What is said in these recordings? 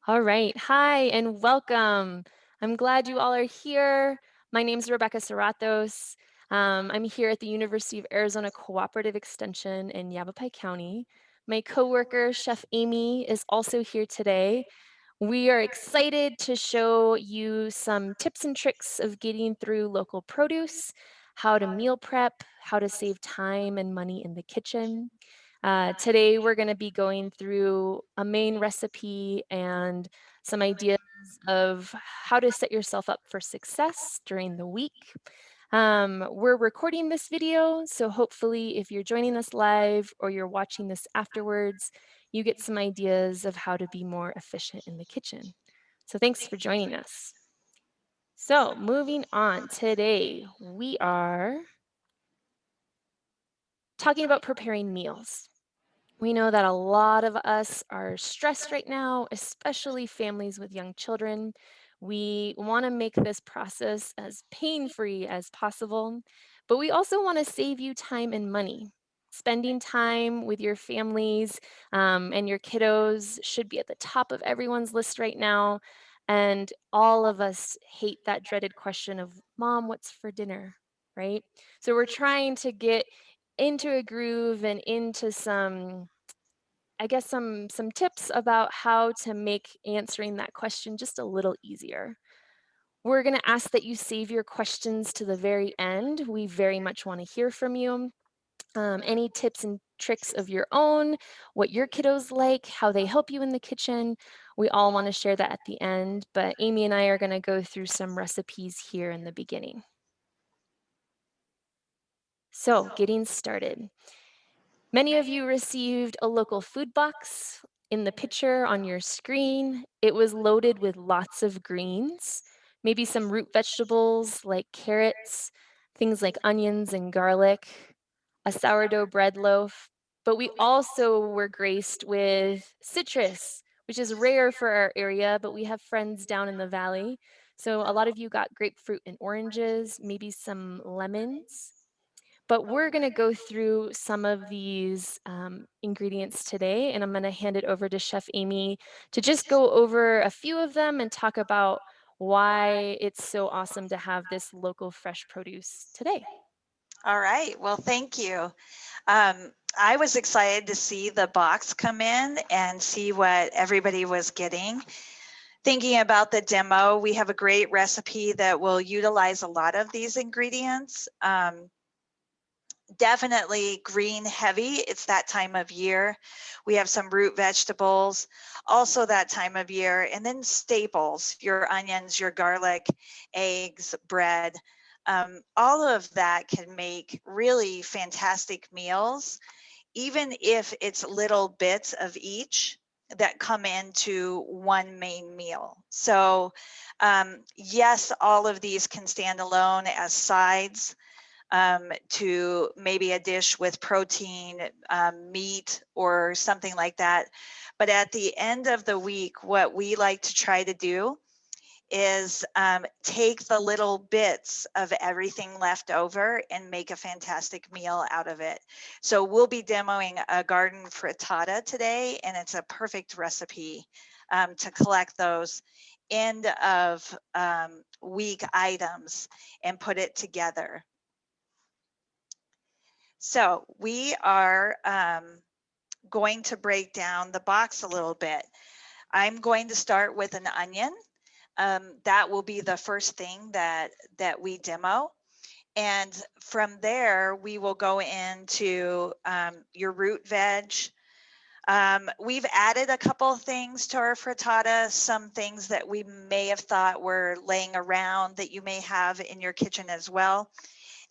All right. Hi and welcome. I'm glad you all are here. My name is Rebecca Serratos. I'm here at the University of Arizona Cooperative Extension in Yavapai County. My coworker, Chef Aimee, is also here today. We are excited to show you some tips and tricks of getting through local produce, how to meal prep, how to save time and money in the kitchen. Today, we're going to be going through a main recipe and some ideas of how to set yourself up for success during the week. We're recording this video, so hopefully, if you're joining us live or you're watching this afterwards, you get some ideas of how to be more efficient in the kitchen. So, thanks for joining us. So, moving on, today we are talking about preparing meals. We know that a lot of us are stressed right now, especially families with young children. We want to make this process as pain free as possible, but we also want to save you time and money. Spending time with your families and your kiddos should be at the top of everyone's list right now. And all of us hate that dreaded question of, Mom, what's for dinner? Right? So we're trying to get into a groove and into some some tips about how to make answering that question just a little easier. We're going to ask that you save your questions to the very end. We very much want to hear from you. Any tips and tricks of your own, what your kiddos like, how they help you in the kitchen. We all want to share that at the end, but Aimee and I are going to go through some recipes here in the beginning. So, getting started. Many of you received a local food box. In the picture on your screen, it was loaded with lots of greens, maybe some root vegetables like carrots, things like onions and garlic, a sourdough bread loaf. But we also were graced with citrus, which is rare for our area, but we have friends down in the valley. So a lot of you got grapefruit and oranges, maybe some lemons. But we're going to go through some of these ingredients today, and I'm going to hand it over to Chef Aimee to just go over a few of them and talk about why it's so awesome to have this local fresh produce today. All right. Well, thank you. I was excited to see the box come in and see what everybody was getting. Thinking about the demo, we have a great recipe that will utilize a lot of these ingredients. Definitely green heavy. It's that time of year. We have some root vegetables, also that time of year, and then staples, your onions, your garlic, eggs, bread. All of that can make really fantastic meals, even if it's little bits of each that come into one main meal. So yes, all of these can stand alone as sides to maybe a dish with protein, meat, or something like that. But at the end of the week, what we like to try to do is take the little bits of everything left over and make a fantastic meal out of it. So we'll be demoing a garden frittata today, and it's a perfect recipe to collect those end of week items and put it together. So we are going to break down the box a little bit. I'm going to start with an onion. That will be the first thing that we demo. And from there, we will go into your root veg. We've added a couple of things to our frittata, some things that we may have thought were laying around that you may have in your kitchen as well.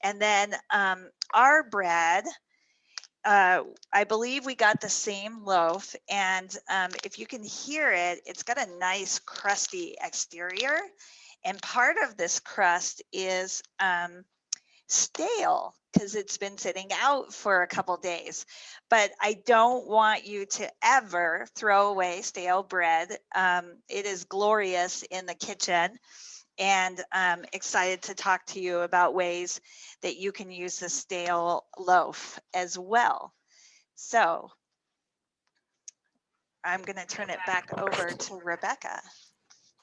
And then our bread, I believe we got the same loaf, and if you can hear it, it's got a nice crusty exterior, and part of this crust is stale because it's been sitting out for a couple days. But I don't want you to ever throw away stale bread. It is glorious in the kitchen, and I'm excited to talk to you about ways that you can use the stale loaf as well. So I'm going to turn it back over to Rebecca.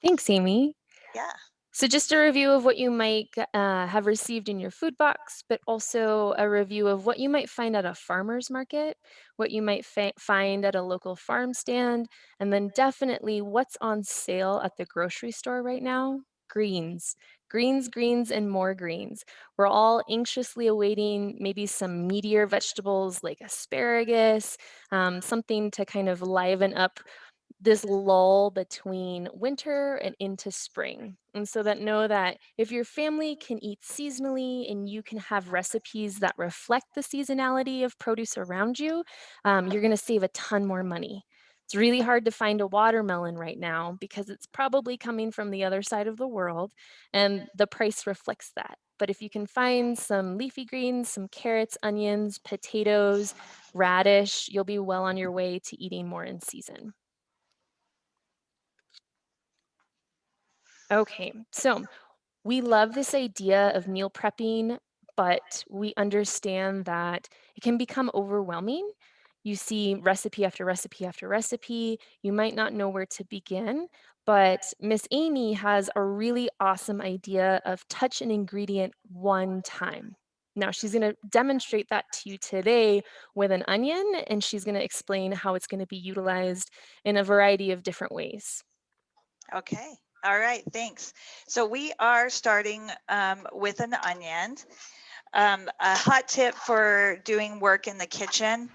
Thanks, Aimee. Yeah. So, just a review of what you might have received in your food box, but also a review of what you might find at a farmer's market, what you might find at a local farm stand, and then definitely what's on sale at the grocery store right now. Greens, greens, greens, and more greens. We're all anxiously awaiting maybe some meatier vegetables like asparagus, something to kind of liven up this lull between winter and into spring. And so that know that if your family can eat seasonally and you can have recipes that reflect the seasonality of produce around you, you're going to save a ton more money. It's really hard to find a watermelon right now because it's probably coming from the other side of the world, and the price reflects that. But if you can find some leafy greens, some carrots, onions, potatoes, radish, you'll be well on your way to eating more in season. Okay, so we love this idea of meal prepping, but we understand that it can become overwhelming. You see recipe after recipe after recipe. You might not know where to begin, but Miss Aimee has a really awesome idea of touch an ingredient one time. Now, she's going to demonstrate that to you today with an onion, and she's going to explain how it's going to be utilized in a variety of different ways. Okay. All right. Thanks. So we are starting with an onion. A hot tip for doing work in the kitchen.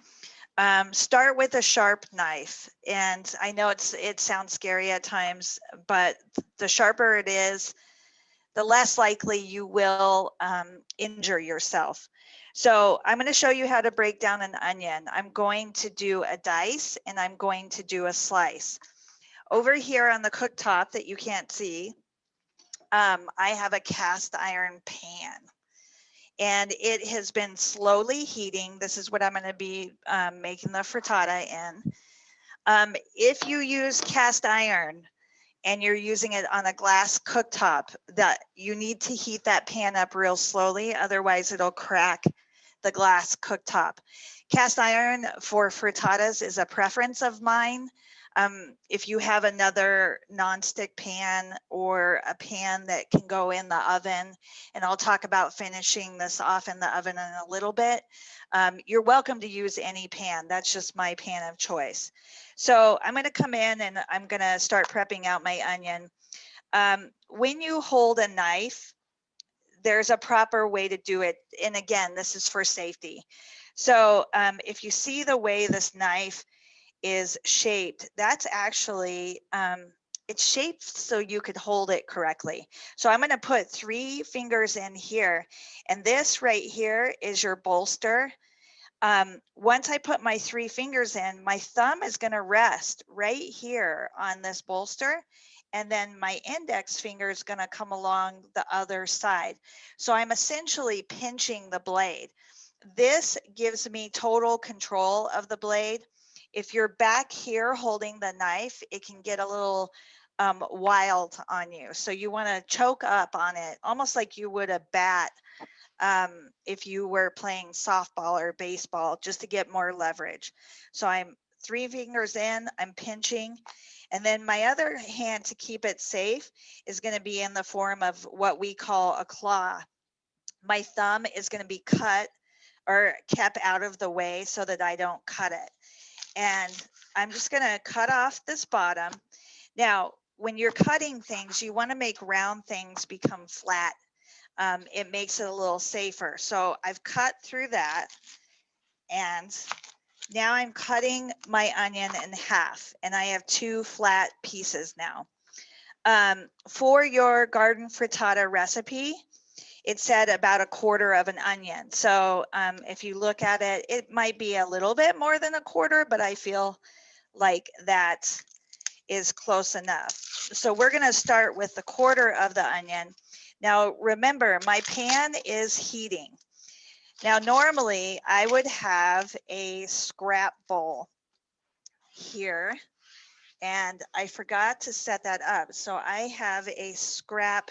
Start with a sharp knife. And I know it sounds scary at times, but the sharper it is, the less likely you will injure yourself. So I'm going to show you how to break down an onion. I'm going to do a dice and I'm going to do a slice. Over here on the cooktop that you can't see, I have a cast iron pan and it has been slowly heating. This is what I'm going to be making the frittata in. If you use cast iron and you're using it on a glass cooktop, that you need to heat that pan up real slowly, otherwise it'll crack the glass cooktop. Cast iron for frittatas is a preference of mine. If you have another nonstick pan or a pan that can go in the oven, and I'll talk about finishing this off in the oven in a little bit, you're welcome to use any pan. That's just my pan of choice. So I'm going to come in and I'm going to start prepping out my onion. When you hold a knife, there's a proper way to do it. And again, this is for safety. So if you see the way this knife is shaped, that's actually, it's shaped so you could hold it correctly. So I'm going to put 3 fingers in here, and this right here is your bolster. Once I put my 3 fingers in, my thumb is going to rest right here on this bolster, and then my index finger is going to come along the other side. So I'm essentially pinching the blade. This gives me total control of the blade. If you're back here holding the knife, it can get a little wild on you. So you want to choke up on it, almost like you would a bat if you were playing softball or baseball, just to get more leverage. So I'm 3 fingers in, I'm pinching, and then my other hand to keep it safe is going to be in the form of what we call a claw. My thumb is going to be cut or kept out of the way so that I don't cut it. And I'm just going to cut off this bottom. Now, when you're cutting things, you want to make round things become flat. It makes it a little safer. So I've cut through that, and now I'm cutting my onion in half, and I have 2 flat pieces now. For your garden frittata recipe, it said about 1/4 of an onion. So if you look at it, it might be a little bit more than 1/4, but I feel like that is close enough. So we're going to start with 1/4 of the onion. Now, remember, my pan is heating. Now, normally I would have a scrap bowl here, and I forgot to set that up. So I have a scrap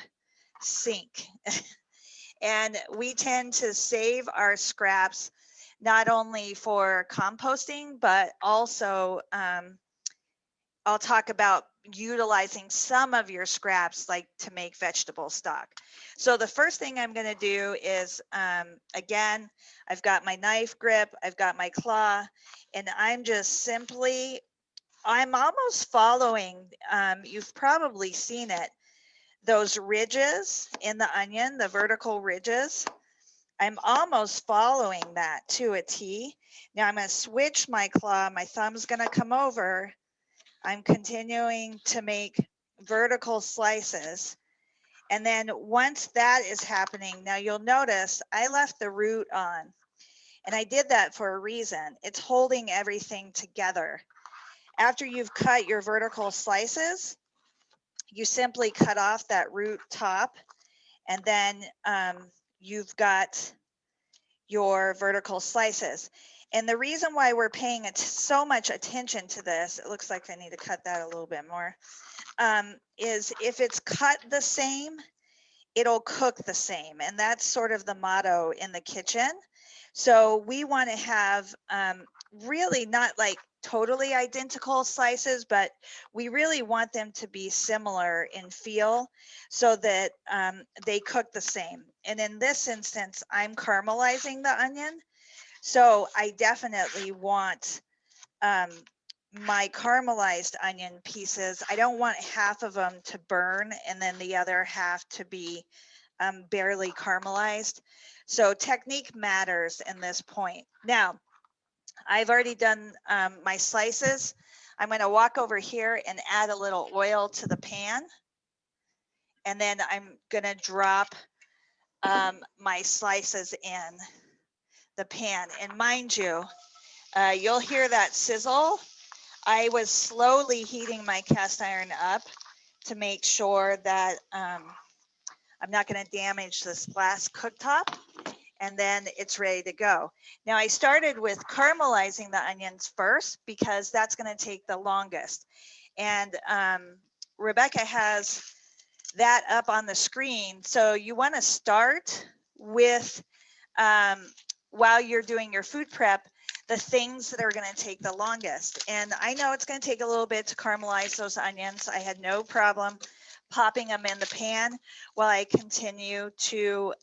sink. And we tend to save our scraps not only for composting, but also I'll talk about utilizing some of your scraps like to make vegetable stock. So the first thing I'm going to do is, again, I've got my knife grip, I've got my claw, and I'm just simply, I'm almost following, you've probably seen it, those ridges in the onion, the vertical ridges. I'm almost following that to a T. Now I'm going to switch my claw, my thumb's going to come over. I'm continuing to make vertical slices. And then once that is happening, now you'll notice I left the root on, and I did that for a reason. It's holding everything together. After you've cut your vertical slices, you simply cut off that root top, and then you've got your vertical slices. And the reason why we're paying so much attention to this, it looks like I need to cut that a little bit more, is if it's cut the same, it'll cook the same. And that's sort of the motto in the kitchen. So we want to have really not like totally identical slices, but we really want them to be similar in feel so that they cook the same. And in this instance, I'm caramelizing the onion. So I definitely want my caramelized onion pieces. I don't want half of them to burn and then the other half to be barely caramelized. So technique matters in this point. Now, I've already done my slices. I'm going to walk over here and add a little oil to the pan. And then I'm going to drop my slices in the pan. And mind you, you'll hear that sizzle. I was slowly heating my cast iron up to make sure that I'm not going to damage this glass cooktop, and then it's ready to go. Now I started with caramelizing the onions first because that's going to take the longest. And Rebecca has that up on the screen. So you want to start with, while you're doing your food prep, the things that are going to take the longest. And I know it's going to take a little bit to caramelize those onions. I had no problem popping them in the pan while I continue to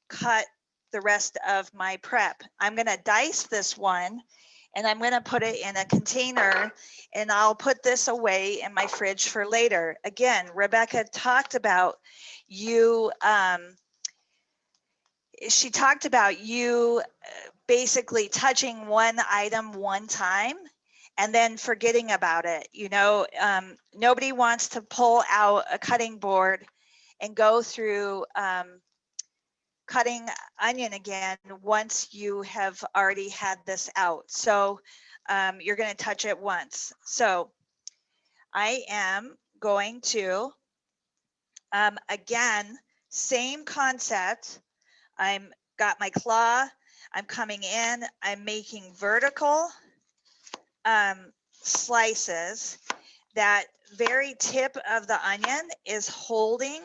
cut the rest of my prep. I'm going to dice this one and I'm going to put it in a container, and I'll put this away in my fridge for later. Again, Rebecca talked about you, she talked about you basically touching one item one time and then forgetting about it. You know, nobody wants to pull out a cutting board and go through cutting onion again once you have already had this out. So you're going to touch it once. So I am going to, again, same concept. I'm got my claw, I'm coming in, I'm making vertical slices. That very tip of the onion is holding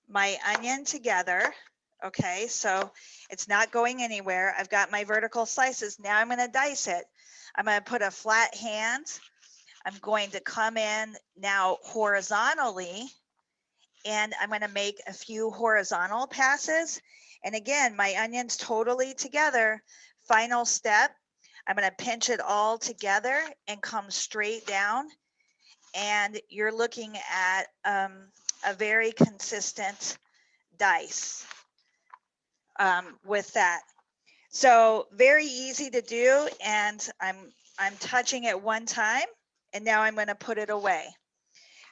my onion together. Okay, so it's not going anywhere. I've got my vertical slices. Now I'm going to dice it. I'm going to put a flat hand. I'm going to come in now horizontally, and I'm going to make a few horizontal passes. And again, my onion's totally together. Final step, I'm going to pinch it all together and come straight down. And you're looking at a very consistent dice with that. So very easy to do, and I'm touching it one time, and now I'm going to put it away.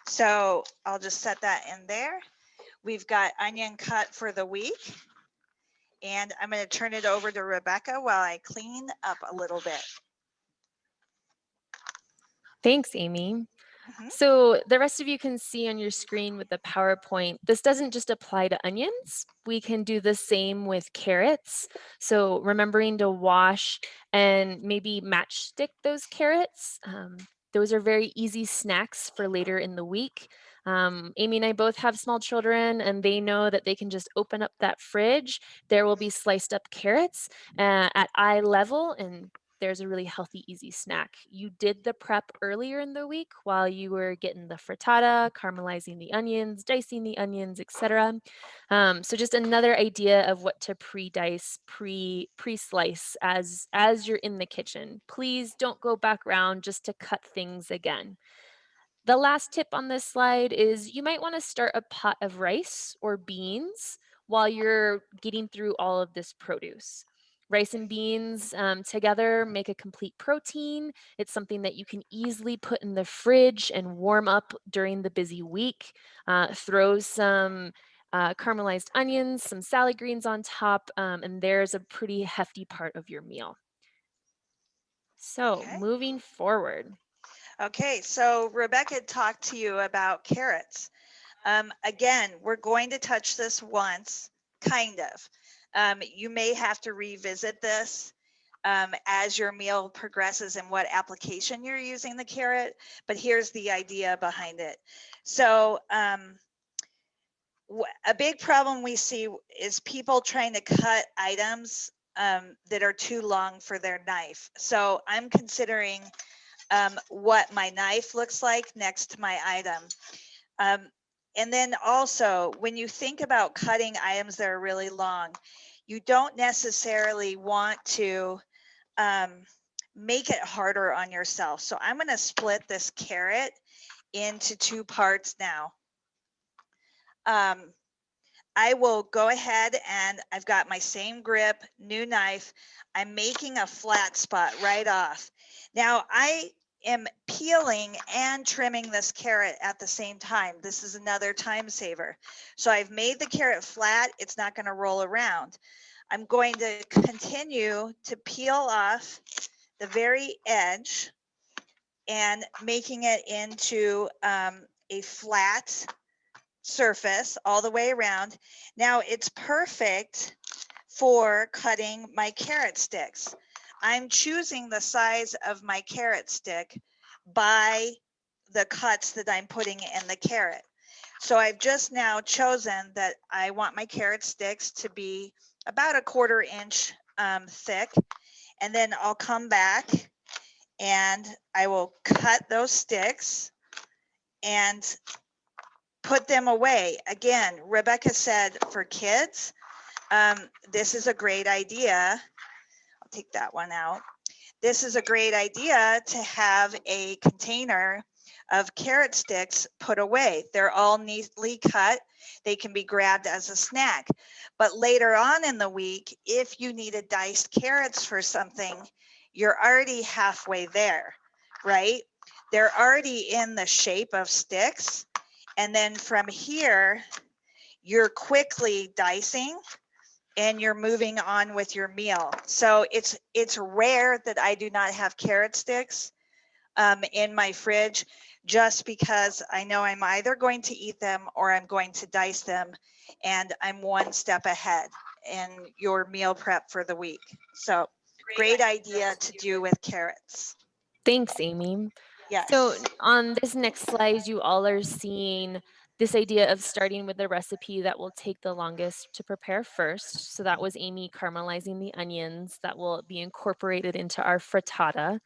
So I'll just set that in there. We've got onion cut for the week, and I'm going to turn it over to Rebecca while I clean up a little bit. Thanks, Amy. Mhm. So the rest of you can see on your screen with the PowerPoint, this doesn't just apply to onions. We can do the same with carrots. So remembering to wash and maybe matchstick those carrots. Those are very easy snacks for later in the week. Amy and I both have small children, and they know that they can just open up that fridge. There will be sliced up carrots at eye level, and there's a really healthy, easy snack. You did the prep earlier in the week while you were getting the frittata, caramelizing the onions, dicing the onions, etc. So just another idea of what to pre-dice, pre-slice as you're in the kitchen. Please don't go back around just to cut things again. The last tip on this slide is you might want to start a pot of rice or beans while you're getting through all of this produce. Rice and beans together make a complete protein. It's something that you can easily put in the fridge and warm up during the busy week. Throw some caramelized onions, some salad greens on top, and there's a pretty hefty part of your meal. So, Okay. moving forward. Okay, so Rebecca talked to you about carrots. Again, we're going to touch this once, kind of. You may have to revisit this as your meal progresses and what application you're using the carrot, but here's the idea behind it. So a big problem we see is people trying to cut items that are too long for their knife. So I'm considering what my knife looks like next to my item. And then also, when you think about cutting items that are really long, you don't necessarily want to make it harder on yourself. So I'm going to split this carrot into two parts now. I will go ahead and I've got my same grip, new knife. I'm making a flat spot right off. Now I am peeling and trimming this carrot at the same time. This is another time saver. So I've made the carrot flat. It's not going to roll around. I'm going to continue to peel off the very edge and making it into a flat surface all the way around. Now it's perfect for cutting my carrot sticks. I'm choosing the size of my carrot stick by the cuts that I'm putting in the carrot. So I've just now chosen that I want my carrot sticks to be about a 1/4 inch thick. And then I'll come back and I will cut those sticks and put them away. Again, Rebecca said for kids, this is a great idea. I'll take that one out. This is a great idea to have a container of carrot sticks put away. They're all neatly cut. They can be grabbed as a snack. But later on in the week, if you needed diced carrots for something, you're already halfway there, right? They're already in the shape of sticks. And then from here, you're quickly dicing and you're moving on with your meal. So it's rare that I do not have carrot sticks in my fridge, just because I know I'm either going to eat them or I'm going to dice them, and I'm one step ahead in your meal prep for the week. So great idea to do with carrots. Thanks, Aimee. So Yes. on this next slide, you all are seeing this idea of starting with the recipe that will take the longest to prepare first. So that was Aimee caramelizing the onions that will be incorporated into our frittata.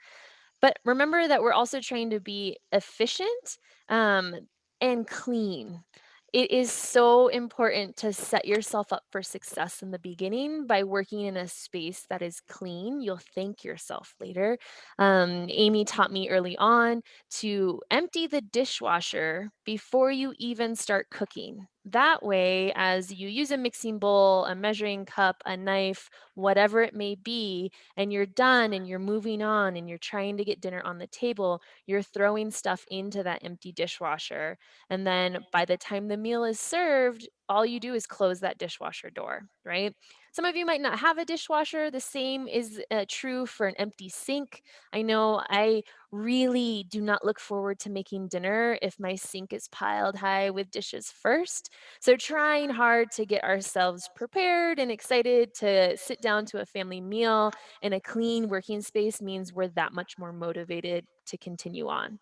But remember that we're also trying to be efficient um, and clean. It is so important to set yourself up for success in the beginning by working in a space that is clean. You'll thank yourself later. Aimee taught me early on to empty the dishwasher before you even start cooking. That way, as you use a mixing bowl, a measuring cup, a knife, whatever it may be, and you're done and you're moving on and you're trying to get dinner on the table, you're throwing stuff into that empty dishwasher. And then by the time the meal is served, all you do is close that dishwasher door, right? Some of you might not have a dishwasher. The same is true for an empty sink. I know I really do not look forward to making dinner if my sink is piled high with dishes first. So, trying hard to get ourselves prepared and excited to sit down to a family meal in a clean working space means we're that much more motivated to continue on.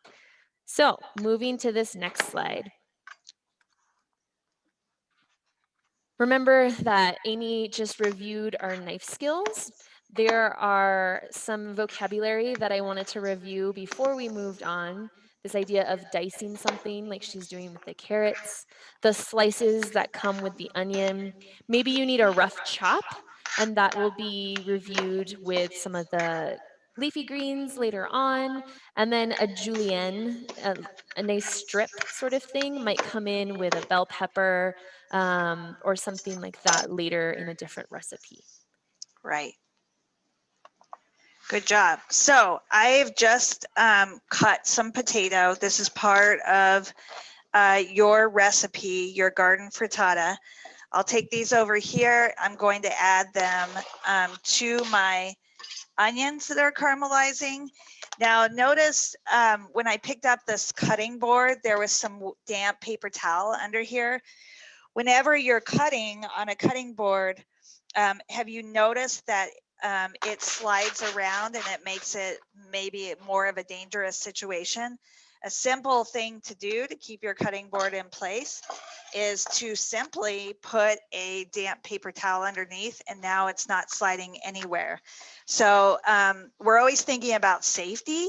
So, moving to this next slide. Remember that Aimee just reviewed our knife skills. There are some vocabulary that I wanted to review before we moved on. This idea of dicing something like she's doing with the carrots, the slices that come with the onion. Maybe you need a rough chop, and that will be reviewed with some of the leafy greens later on. And then a julienne, a nice strip sort of thing, might come in with a bell pepper or something like that later in a different recipe. Right. Good job. So I've just cut some potato. This is part of your recipe, your garden frittata. I'll take these over here. I'm going to add them to my onions that are caramelizing. Now notice when I picked up this cutting board, there was some damp paper towel under here. Whenever you're cutting on a cutting board, have you noticed that it slides around and it makes it maybe more of a dangerous situation? A simple thing to do to keep your cutting board in place is to simply put a damp paper towel underneath, and now it's not sliding anywhere. So we're always thinking about safety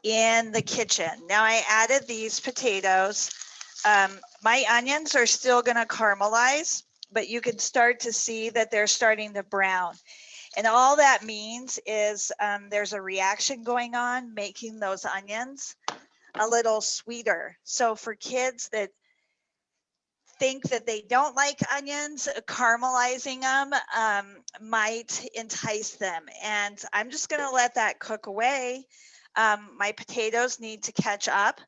in the kitchen. Now I added these potatoes. My onions are still going to caramelize, but you can start to see that they're starting to brown. And all that means is there's a reaction going on, making those onions a little sweeter. So for kids that think that they don't like onions, caramelizing them might entice them. And I'm just going to let that cook away. My potatoes need to catch up.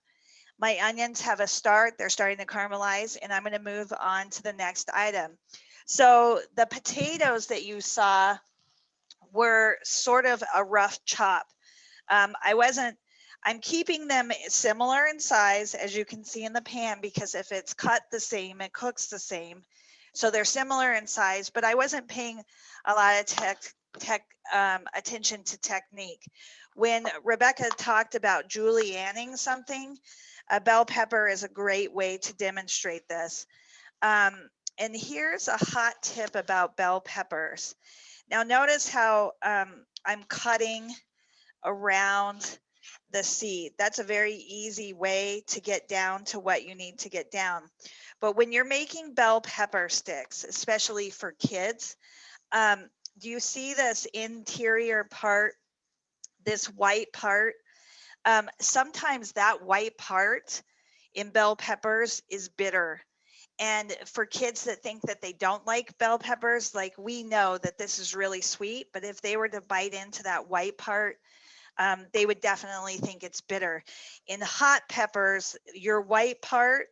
My onions have a start, they're starting to caramelize, and I'm going to move on to the next item. So the potatoes that you saw were sort of a rough chop. I'm keeping them similar in size, as you can see in the pan, because if it's cut the same, it cooks the same. So they're similar in size, but I wasn't paying a lot of attention to technique. When Rebecca talked about julienning something, a bell pepper is a great way to demonstrate this. And here's a hot tip about bell peppers. Now notice how I'm cutting around the seed. That's a very easy way to get down to what you need to get down. But when you're making bell pepper sticks, especially for kids, do you see this interior part, this white part? Sometimes that white part in bell peppers is bitter. And for kids that think that they don't like bell peppers, like we know that this is really sweet, but if they were to bite into that white part, they would definitely think it's bitter. In hot peppers, your white part,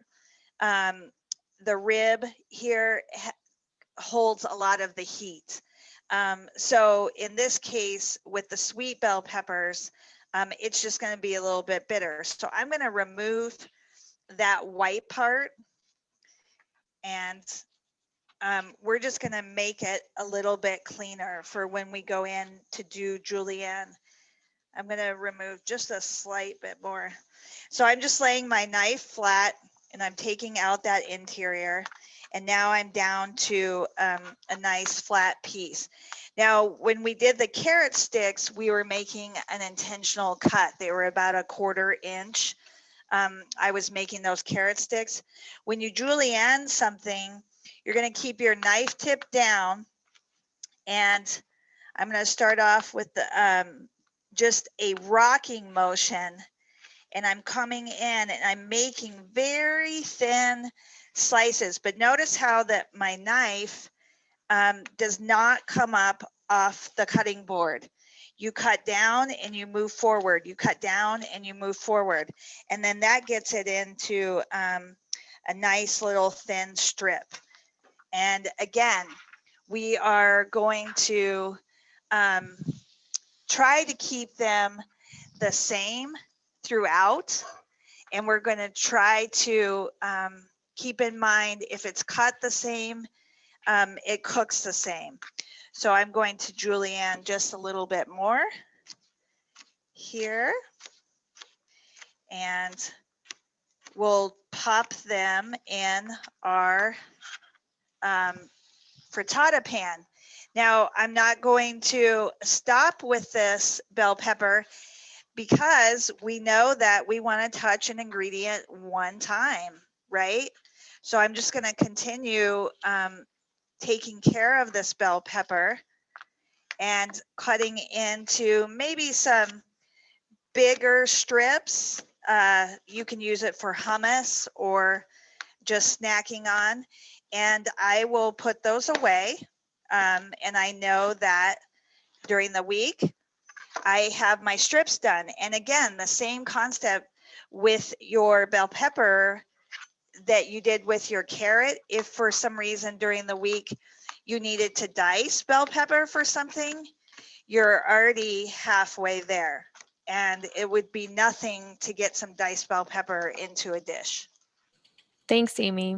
the rib here holds a lot of the heat. So in this case, with the sweet bell peppers, it's just going to be a little bit bitter. So I'm going to remove that white part, and we're just going to make it a little bit cleaner for when we go in to do julienne. I'm going to remove just a slight bit more. So I'm just laying my knife flat and I'm taking out that interior. And now I'm down to a nice flat piece. Now, when we did the carrot sticks, we were making an intentional cut. They were about a 1/4 inch. I was making those carrot sticks. When you julienne something, you're going to keep your knife tip down, and I'm going to start off with the just a rocking motion, and I'm coming in and I'm making very thin slices. But notice how that my knife does not come up off the cutting board. You cut down and you move forward. You cut down and you move forward. And then that gets it into a nice little thin strip. And again, we are going to try to keep them the same throughout. And we're going to try to keep in mind if it's cut the same, it cooks the same. So I'm going to julienne just a little bit more here. And we'll pop them in our frittata pan. Now, I'm not going to stop with this bell pepper because we know that we want to touch an ingredient one time, right? So I'm just going to continue taking care of this bell pepper and cutting into maybe some bigger strips. You can use it for hummus or just snacking on. And I will put those away. And I know that during the week, I have my strips done. And again, the same concept with your bell pepper that you did with your carrot. If for some reason during the week you needed to dice bell pepper for something, you're already halfway there. And it would be nothing to get some diced bell pepper into a dish. Thanks, Amy.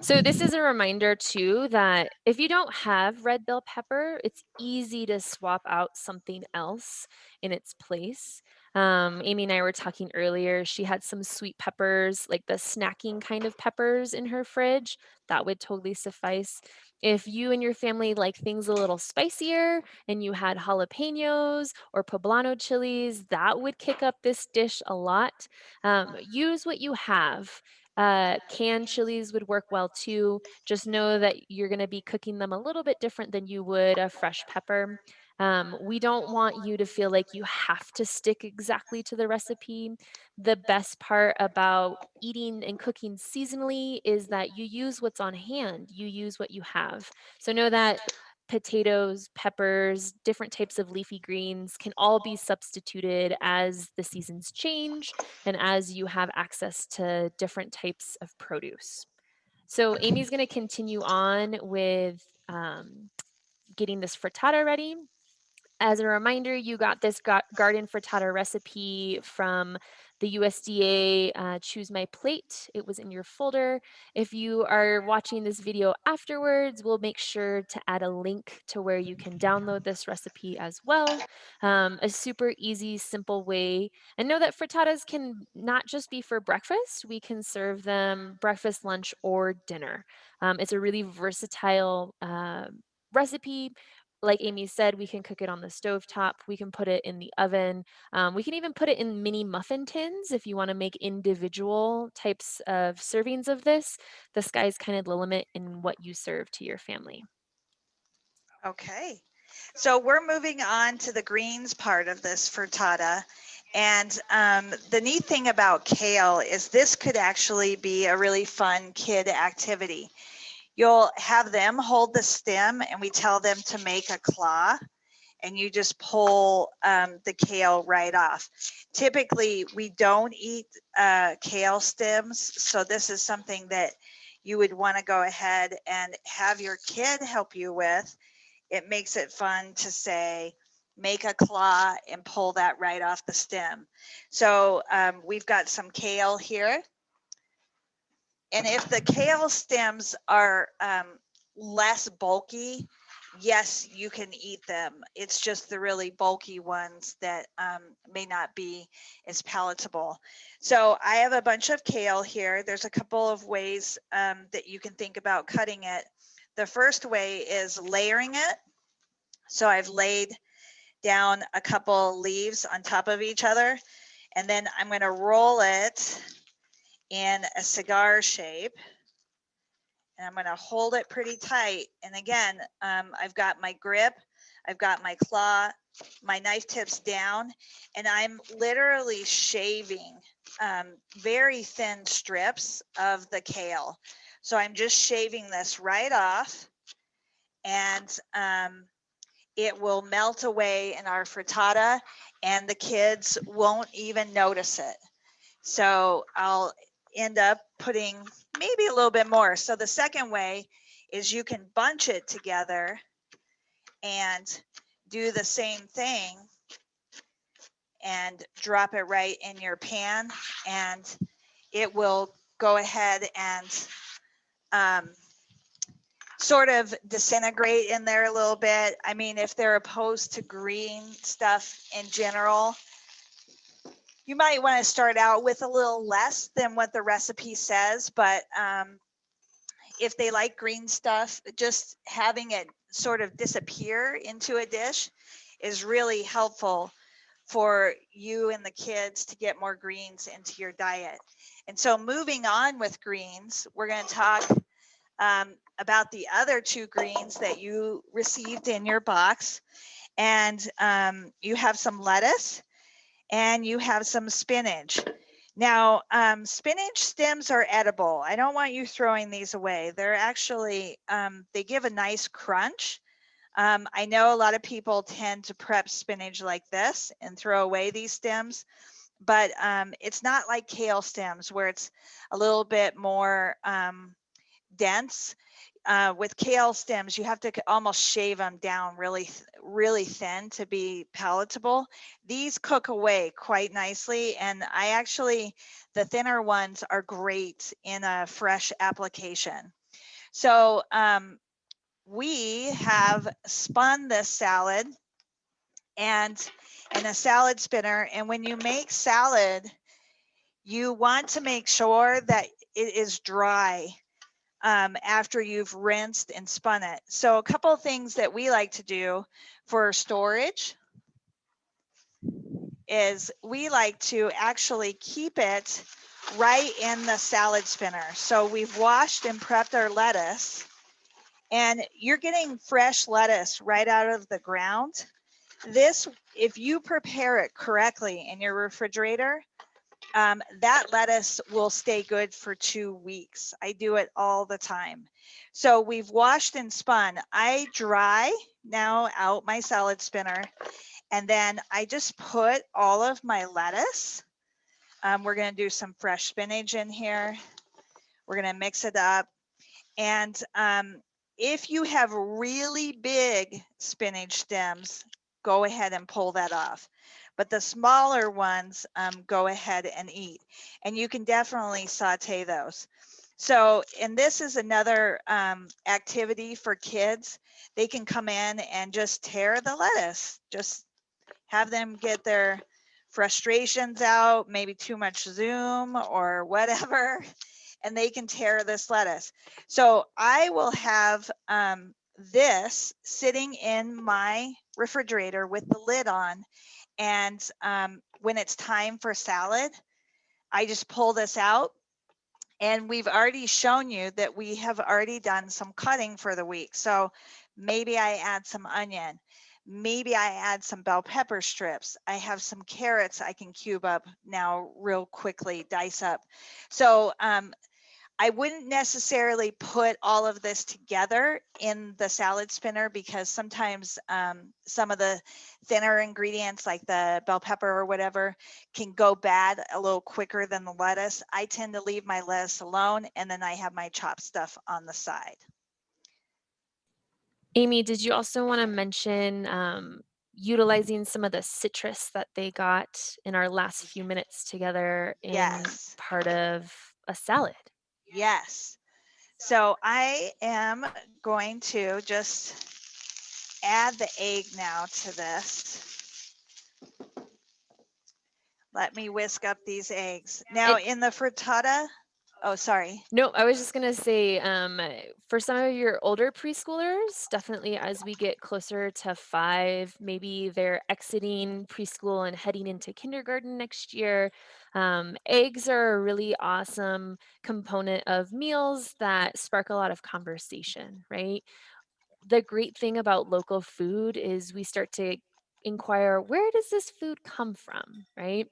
So this is a reminder too that if you don't have red bell pepper, it's easy to swap out something else in its place. Amy and I were talking earlier. She had some sweet peppers, like the snacking kind of peppers in her fridge. That would totally suffice. If you and your family like things a little spicier and you had jalapenos or poblano chilies, that would kick up this dish a lot. Use what you have. Canned chilies would work well too. Just know that you're going to be cooking them a little bit different than you would a fresh pepper. We don't want you to feel like you have to stick exactly to the recipe. The best part about eating and cooking seasonally is that you use what's on hand, you use what you have. So know that potatoes, peppers, different types of leafy greens can all be substituted as the seasons change and as you have access to different types of produce. So Amy's going to continue on with getting this frittata ready. As a reminder, you got this garden frittata recipe from the USDA Choose My Plate. It was in your folder. If you are watching this video afterwards, we'll make sure to add a link to where you can download this recipe as well. A super easy, simple way. And know that frittatas can not just be for breakfast, we can serve them breakfast, lunch, or dinner. It's a really versatile recipe. Like Amy said, we can cook it on the stove top. We can put it in the oven. We can even put it in mini muffin tins if you want to make individual types of servings of this. The sky's kind of the limit in what you serve to your family. Okay. So we're moving on to the greens part of this frittata. And the neat thing about kale is this could actually be a really fun kid activity. You'll have them hold the stem and we tell them to make a claw and you just pull the kale right off. Typically, we don't eat kale stems. So this is something that you would want to go ahead and have your kid help you with. It makes it fun to say, make a claw and pull that right off the stem. So we've got some kale here. And if the kale stems are less bulky, yes, you can eat them. It's just the really bulky ones that may not be as palatable. So I have a bunch of kale here. There's a couple of ways that you can think about cutting it. The first way is layering it. So I've laid down a couple leaves on top of each other, and then I'm going to roll it in a cigar shape. And I'm going to hold it pretty tight. And again, I've got my grip, I've got my claw, my knife tips down, and I'm literally shaving very thin strips of the kale. So I'm just shaving this right off, and it will melt away in our frittata, and the kids won't even notice it. So I'll end up putting maybe a little bit more. So the second way is you can bunch it together and do the same thing and drop it right in your pan, and it will go ahead and sort of disintegrate in there a little bit. I mean, if they're opposed to green stuff in general, you might want to start out with a little less than what the recipe says, but if they like green stuff, just having it sort of disappear into a dish is really helpful for you and the kids to get more greens into your diet. And so moving on with greens, we're going to talk about the other two greens that you received in your box. And you have some lettuce and you have some spinach. Now, spinach stems are edible. I don't want you throwing these away. They're actually, they give a nice crunch. I know a lot of people tend to prep spinach like this and throw away these stems, but it's not like kale stems where it's a little bit more dense. With kale stems, you have to almost shave them down really thin to be palatable. These cook away quite nicely, and the thinner ones are great in a fresh application. So we have spun this salad and in a salad spinner, and when you make salad, you want to make sure that it is dry after you've rinsed and spun it. So a couple of things that we like to do for storage is we like to actually keep it right in the salad spinner. So we've washed and prepped our lettuce, and you're getting fresh lettuce right out of the ground. This, if you prepare it correctly in your refrigerator, that lettuce will stay good for 2 weeks. I do it all the time. So we've washed and spun. I dry now out my salad spinner, and then I just put all of my lettuce. We're going to do some fresh spinach in here. We're going to mix it up. And if you have really big spinach stems, go ahead and pull that off. But the smaller ones, go ahead and eat. And you can definitely saute those. So, and this is another activity for kids. They can come in and just tear the lettuce. Just have them get their frustrations out, maybe too much Zoom or whatever, and they can tear this lettuce. So I will have this sitting in my refrigerator with the lid on. And when it's time for salad, I just pull this out. And we've already shown you that we have already done some cutting for the week. So maybe I add some onion. Maybe I add some bell pepper strips. I have some carrots I can cube up now real quickly, dice up. So I wouldn't necessarily put all of this together in the salad spinner because sometimes some of the thinner ingredients like the bell pepper or whatever can go bad a little quicker than the lettuce. I tend to leave my lettuce alone, and then I have my chopped stuff on the side. Aimee, did you also want to mention utilizing some of the citrus that they got in our last few minutes together in Yes, part of a salad? yes. So I am going to just add the egg now to this. Let me whisk up these eggs. Now And in the frittata, oh, sorry. no, I was just gonna say, for some of your older preschoolers, definitely as we get closer to 5, maybe they're exiting preschool and heading into kindergarten next year, eggs are a really awesome component of meals that spark a lot of conversation, right? The great thing about local food is we start to inquire, where does this food come from, right?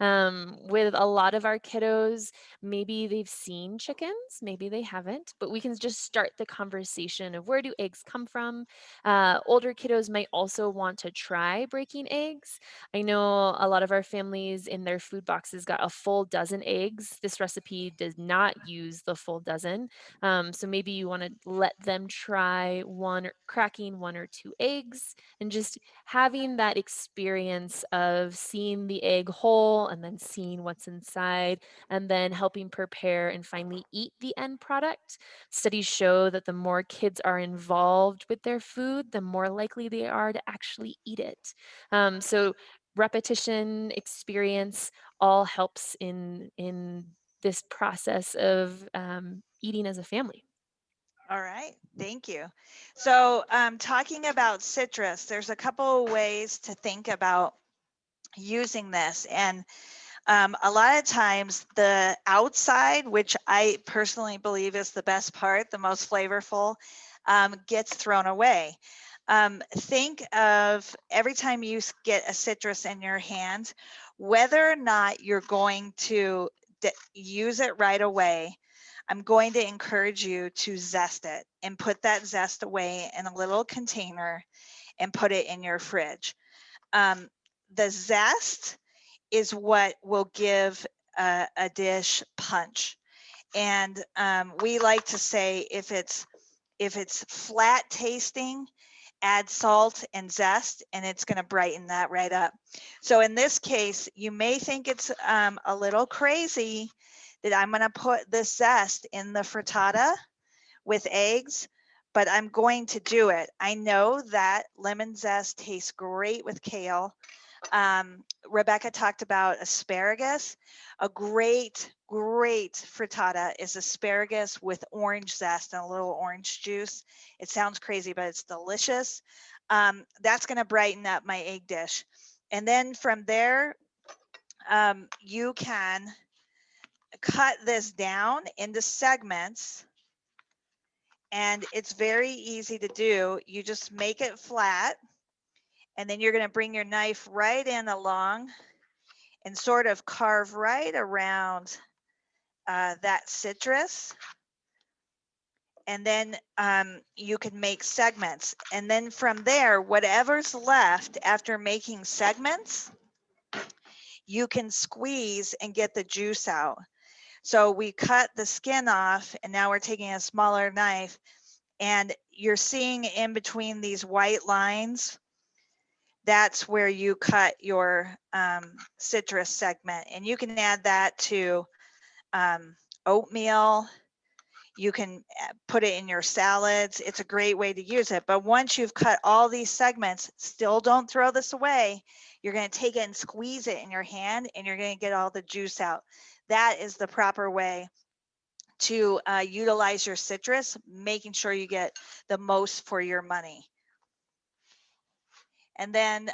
With a lot of our kiddos, maybe they've seen chickens, maybe they haven't, but we can just start the conversation of, where do eggs come from? Older kiddos might also want to try breaking eggs. I know a lot of our families in their food boxes got a full dozen eggs. This recipe does not use the full dozen, so maybe you want to let them try cracking 1 or 2 eggs, and just having that experience of seeing the egg whole and then seeing what's inside, and then helping prepare and finally eat the end product. Studies show that the more kids are involved with their food, the more likely they are to actually eat it. So repetition, experience, all helps in this process of eating as a family. All right, thank you. So, talking about citrus, there's a couple of ways to think about using this. And a lot of times, the outside, which I personally believe is the best part, the most flavorful, gets thrown away. Think of every time you get a citrus in your hands, whether or not you're going to use it right away. I'm going to encourage you to zest it and put that zest away in a little container and put it in your fridge. Um, the zest is what will give a dish punch. And we like to say if it's flat tasting, add salt and zest, and it's going to brighten that right up. So in this case, you may think it's a little crazy that I'm going to put this zest in the frittata with eggs, but I'm going to do it. I know that lemon zest tastes great with kale. Rebecca talked about asparagus. A great frittata is asparagus with orange zest and a little orange juice. It sounds crazy, but it's delicious. That's going to brighten up my egg dish. And then from there, you can cut this down into segments, and it's very easy to do. You just make it flat, and then you're going to bring your knife right in along and sort of carve right around that citrus. And then you can make segments. And then from there, whatever's left after making segments, you can squeeze and get the juice out. So we cut the skin off, and now we're taking a smaller knife, and you're seeing in between these white lines, that's where you cut your citrus segment. And you can add that to oatmeal. You can put it in your salads. It's a great way to use it. But once you've cut all these segments, still don't throw this away. You're going to take it and squeeze it in your hand, and you're going to get all the juice out. That is the proper way to utilize your citrus, making sure you get the most for your money. And then,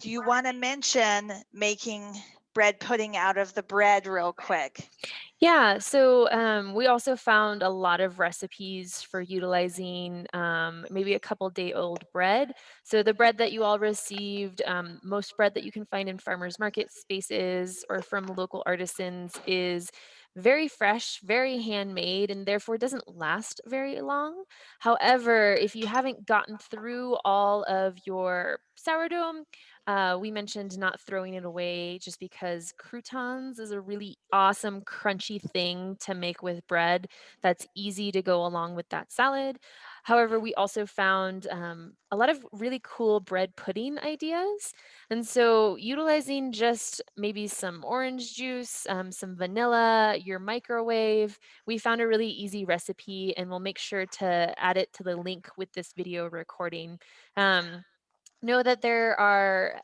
do you want to mention making bread pudding out of the bread real quick? Yeah, so we also found a lot of recipes for utilizing maybe a couple day old bread. So the bread that you all received, most bread that you can find in farmers market spaces or from local artisans is very fresh, very handmade, and therefore doesn't last very long. However, if you haven't gotten through all of your sourdough, we mentioned not throwing it away just because croutons is a really awesome, crunchy thing to make with bread that's easy to go along with that salad. However, we also found a lot of really cool bread pudding ideas. And so, utilizing just maybe some orange juice, some vanilla, your microwave, we found a really easy recipe, and we'll make sure to add it to the link with this video recording. Um, know that there are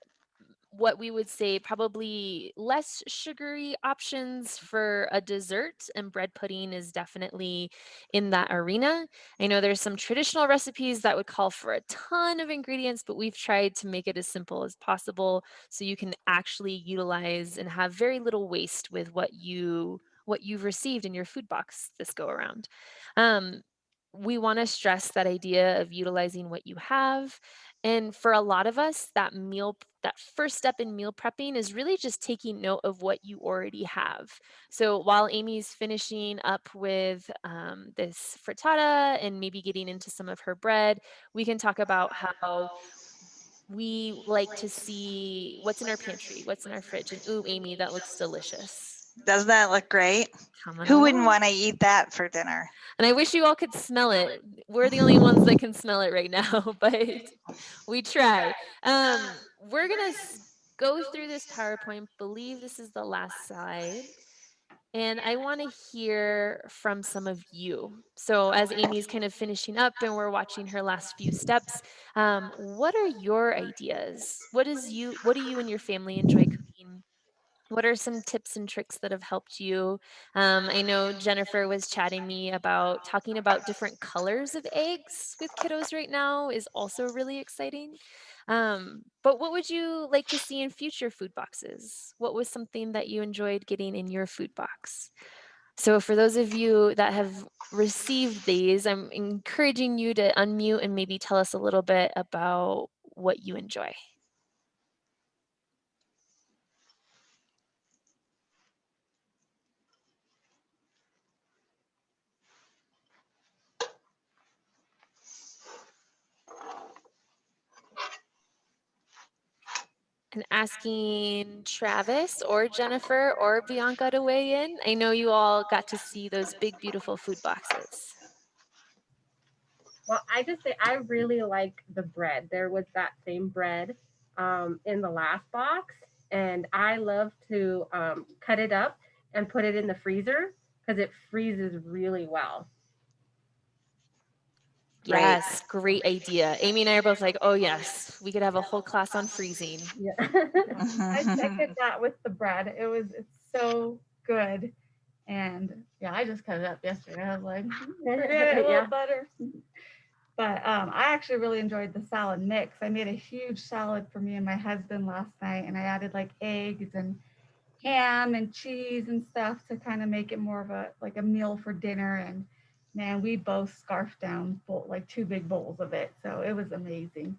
what we would say probably less sugary options for a dessert, and bread pudding is definitely in that arena. I know there's some traditional recipes that would call for a ton of ingredients, but we've tried to make it as simple as possible so you can actually utilize and have very little waste with what you've received in your food box this go around. Um, we want to stress that idea of utilizing what you have, and for a lot of us, that first step in meal prepping is really just taking note of what you already have. So while Amy's finishing up with this frittata and maybe getting into some of her bread, we can talk about how we like to see what's in our pantry, what's in our fridge, and ooh, Amy, that looks delicious. Doesn't that look great? Coming Who wouldn't along. want to eat that for dinner? And I wish you all could smell it. We're the only ones that can smell it right now, but we try. We're gonna go through this PowerPoint. Believe this is the last slide. And I want to hear from some of you. So, as Amy's kind of finishing up and we're watching her last few steps, what are your ideas? What do you and your family enjoy cooking? What are some tips and tricks that have helped you? I know Jennifer was chatting me about talking about different colors of eggs with kiddos right now is also really exciting. But what would you like to see in future food boxes? What was something that you enjoyed getting in your food box? So, for those of you that have received these, I'm encouraging you to unmute and maybe tell us a little bit about what you enjoy. And asking Travis or Jennifer or Bianca to weigh in. I know you all got to see those big, beautiful food boxes. Well, I just say I really like the bread. There was that same bread in the last box, and I love to cut it up and put it in the freezer because it freezes really well. Great. Yes, great idea. Amy and I are both like, oh, yes, we could have a whole class on freezing. Yeah. I second that with the bread. It's so good. And yeah, I just cut it up yesterday. I was like, forget it, a little butter. But I actually really enjoyed the salad mix. I made a huge salad for me and my husband last night, and I added like eggs and ham and cheese and stuff to kind of make it more of a like a meal for dinner. And man, we both scarfed down like two big bowls of it, so it was amazing.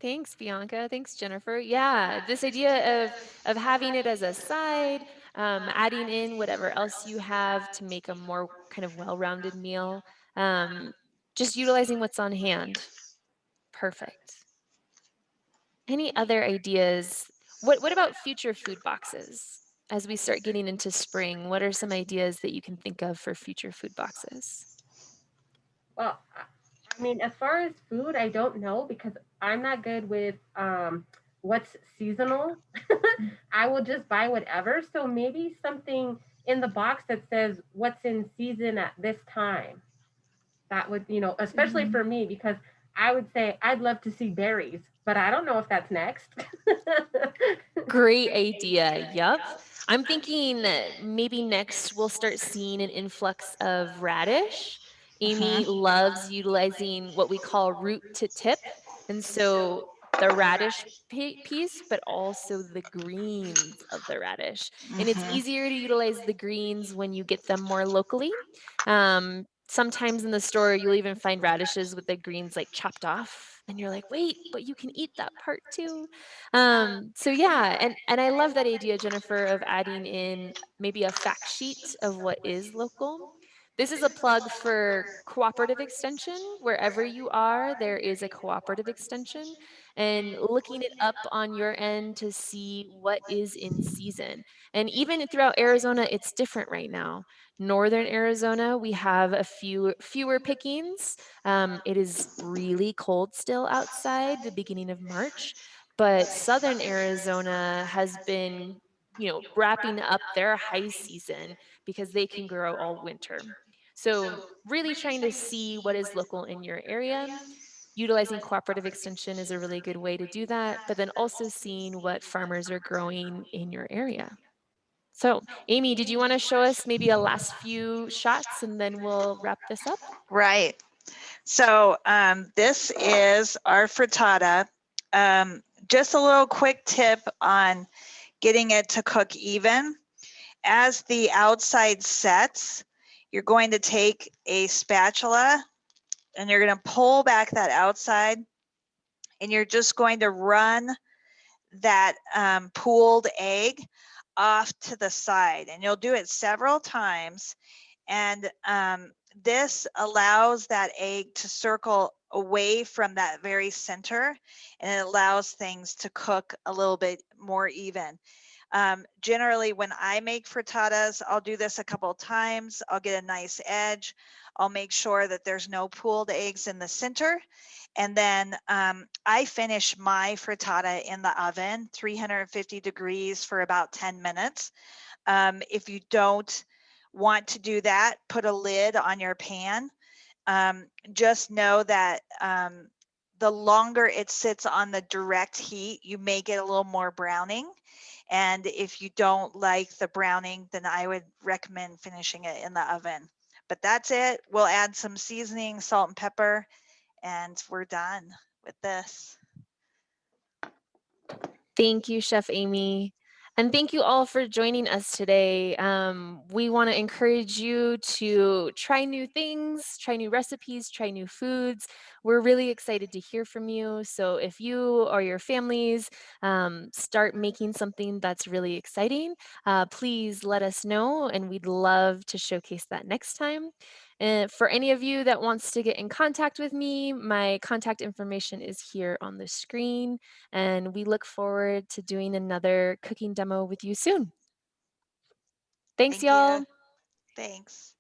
Thanks, Bianca. Thanks, Jennifer. Yeah, this idea of having it as a side, adding in whatever else you have to make a more kind of well-rounded meal, um, just utilizing what's on hand. Perfect. Any other ideas? What about future food boxes? As we start getting into spring, what are some ideas that you can think of for future food boxes? Well, I mean, as far as food, I don't know because I'm not good with what's seasonal. I will just buy whatever. So maybe something in the box that says what's in season at this time. That would, especially for me because I would say I'd love to see berries, but I don't know if that's next. Great idea. Yup. I'm thinking maybe next we'll start seeing an influx of radish. Amy loves utilizing what we call root to tip. And so the radish piece, but also the greens of the radish. And it's easier to utilize the greens when you get them more locally. Sometimes in the store, you'll even find radishes with the greens like chopped off. And you're like, wait, but you can eat that part too. So yeah, and I love that idea, Jennifer, of adding in maybe a fact sheet of what is local. This is a plug for cooperative extension. Wherever you are, there is a cooperative extension, and looking it up on your end to see what is in season. And even throughout Arizona, it's different right now. Northern Arizona, we have a fewer pickings. It is really cold still outside, the beginning of March, but southern Arizona has been, wrapping up their high season because they can grow all winter. So, really trying to see what is local in your area. Utilizing cooperative extension is a really good way to do that, but then also seeing what farmers are growing in your area. So, Amy, did you want to show us maybe a last few shots and then we'll wrap this up? Right. So this is our frittata. Just a little quick tip on getting it to cook even. As the outside sets, you're going to take a spatula and you're going to pull back that outside, and you're just going to run that pooled egg off to the side, and you'll do it several times. And this allows that egg to circle away from that very center, and it allows things to cook a little bit more even. Generally, when I make frittatas, I'll do this a couple of times. I'll get a nice edge. I'll make sure that there's no pooled eggs in the center. And then I finish my frittata in the oven, 350 degrees for about 10 minutes. If you don't want to do that, put a lid on your pan. Just know that the longer it sits on the direct heat, you may get a little more browning. And if you don't like the browning, then I would recommend finishing it in the oven. But that's it. We'll add some seasoning, salt and pepper, and we're done with this. Thank you, Chef Aimee. And thank you all for joining us today. We want to encourage you to try new things, try new recipes, try new foods. We're really excited to hear from you. So if you or your families start making something that's really exciting, please let us know, and we'd love to showcase that next time. And for any of you that wants to get in contact with me, my contact information is here on the screen, and we look forward to doing another cooking demo with you soon. Thanks, Thank you. y'all. Thanks.